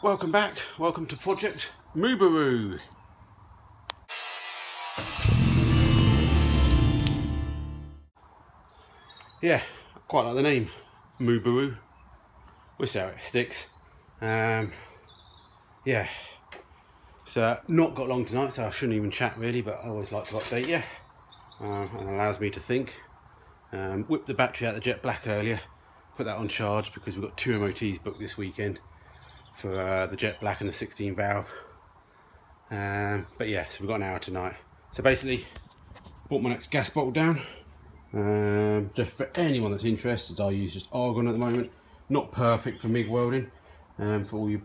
welcome back. Welcome to Project Mubaru. Yeah, quite like the name, Mubaru. We'll see how it sticks. Yeah, so not got long tonight, so I shouldn't even chat really, but I always like to update you. And allows me to think. Whipped the battery out of the Jet Black earlier, put that on charge because we've got 2 MOTs booked this weekend for the Jet Black and the 16 valve. But yeah, so we've got an hour tonight. So basically, brought my next gas bottle down. Just for anyone that's interested, I use just argon at the moment. Not perfect for MIG welding. For all you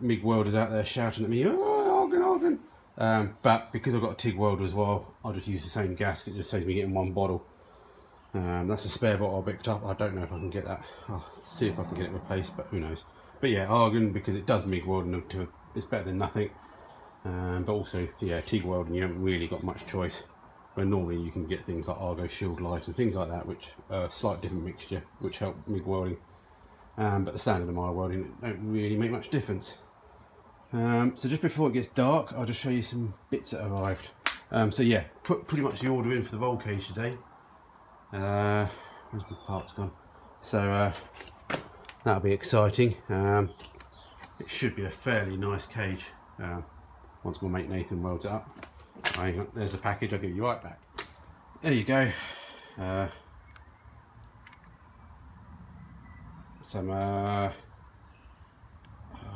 MIG welders out there shouting at me, oh, argon, argon. But because I've got a TIG welder as well, I'll just use the same gas. It just saves me getting 1 bottle. That's a spare bottle I picked up. I don't know if I can get that. I'll see if I can get it replaced, but who knows. But yeah, argon, because it does MIG welding, it's better than nothing. But also, yeah, TIG welding, you haven't really got much choice. Where normally you can get things like Argo Shield Light and things like that, which are a slight different mixture, which help MIG welding. But the standard of my welding don't really make much difference. So just before it gets dark, I'll just show you some bits that arrived. So yeah, put pretty much the order in for the roll cage today. Where's my parts gone? So that'll be exciting. It should be a fairly nice cage once my mate Nathan welds it up. Hang on, there's the package, I'll give you right back. There you go. Some oh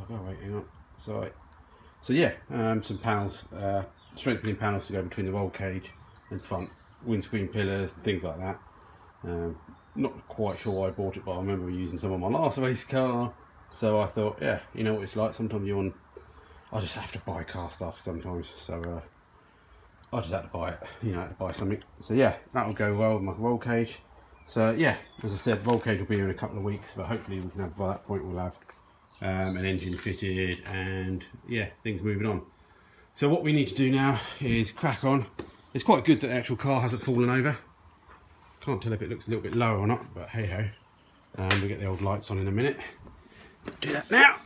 wait, hang on, sorry. So yeah, some panels, strengthening panels to go between the roll cage and front windscreen pillars and things like that. Not quite sure why I bought it, but I remember using some on my last race car, so I thought, yeah, you know what it's like, sometimes I just have to buy car stuff sometimes, so I just had to buy it, you know, I had to buy something. So yeah, that'll go well with my roll cage. So yeah, as I said, roll cage will be here in a couple of weeks, but hopefully we can have, by that point we'll have an engine fitted and yeah, things moving on. So what we need to do now is crack on. It's quite good that the actual car hasn't fallen over. Can't tell if it looks a little bit lower or not, but hey ho. We'll get the old lights on in a minute. Do that now.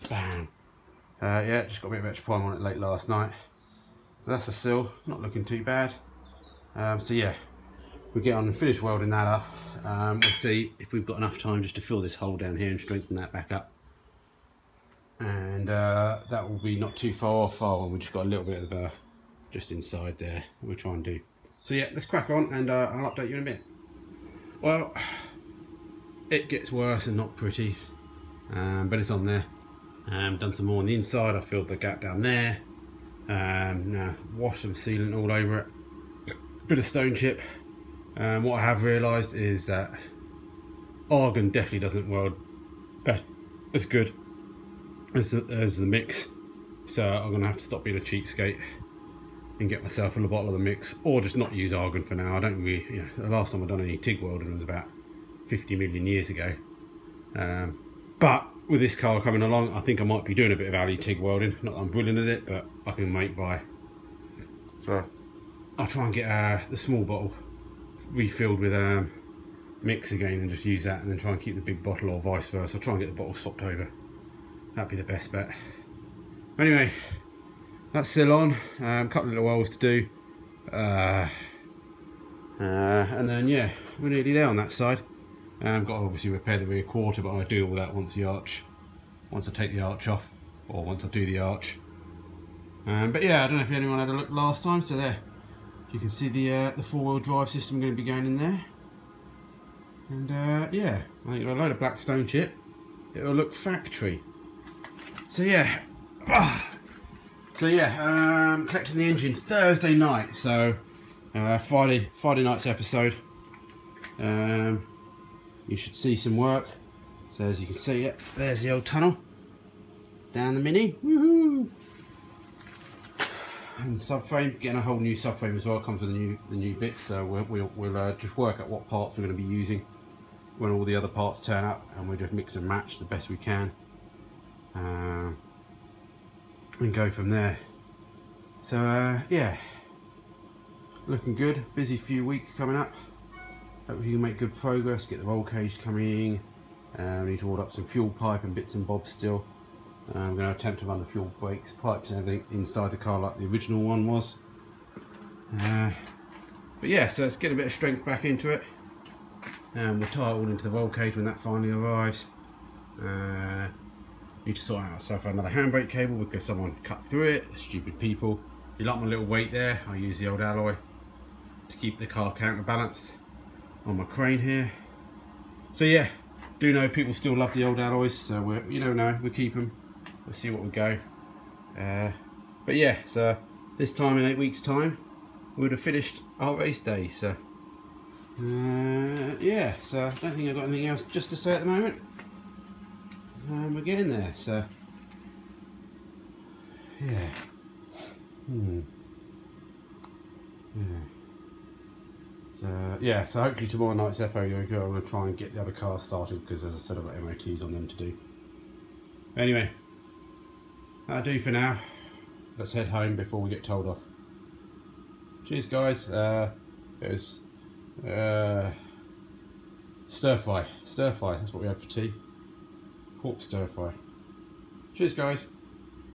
Bam. Yeah, just got a bit of extra prime on it late last night. So that's the sill, not looking too bad. So yeah, we'll get on and finish welding that up. We'll see if we've got enough time just to fill this hole down here and strengthen that back up. And that will be not too far off. Oh, and we just got a little bit of just inside there we'll try and do. So yeah, let's crack on and I'll update you in a bit. Well, it gets worse and not pretty, but it's on there. Done some more on the inside. I filled the gap down there. Now washed some sealant all over it. Bit of stone chip. What I have realised is that argon definitely doesn't weld as good as the mix. So I'm going to have to stop being a cheapskate and get myself a little bottle of the mix, or just not use argon for now. I don't really, you know, the last time I've done any TIG welding was about 50 million years ago. But with this car coming along, I think I might be doing a bit of alley TIG welding. Not that I'm brilliant at it, but I can make by. So I'll try and get the small bottle refilled with mix again and just use that, and then try and keep the big bottle, or vice versa. I'll try and get the bottle swapped over. That'd be the best bet. Anyway, that's still on. A couple of little welds to do. And then yeah, we're nearly there on that side. I've got to obviously repair the rear quarter, but I do all that once I take the arch off, or once I do the arch. But yeah, I don't know if anyone had a look last time, so there. You can see the 4-wheel drive system going to be going in there. And yeah, I think with a load of black stone chip, it'll look factory. So yeah, collecting the engine Thursday night, so Friday night's episode. You should see some work. So as you can see, yeah, there's the old tunnel down the Mini. Woohoo! And the subframe, getting a whole new subframe as well. Comes with the new bits. So we'll just work out what parts we're going to be using when all the other parts turn up, and we'll just mix and match the best we can, and go from there. So yeah, looking good. Busy few weeks coming up. Hopefully you can make good progress, get the roll cage coming, We need to order up some fuel pipe and bits and bobs still. I'm going to attempt to run the fuel brakes, pipes and everything inside the car like the original one was. But yeah, so let's get a bit of strength back into it. We'll tie it all into the roll cage when that finally arrives. Need to sort out myself another handbrake cable because someone cut through it. Stupid people. You like my little weight there? I use the old alloy to keep the car counterbalanced on my crane here. So yeah, do know people still love the old alloys, so you don't know, we'll keep them. We'll see what we go. But yeah, so this time in 8 weeks' time, we would have finished our race day. So yeah, so I don't think I've got anything else just to say at the moment. We're getting there, so yeah. So hopefully tomorrow night's Ep24 I'm going to try and get the other cars started because, as I said, I've got MOTs on them to do. Anyway, that'll do for now. Let's head home before we get told off. Cheers, guys. It was stir fry. That's what we had for tea. Pork stir fry. Cheers, guys.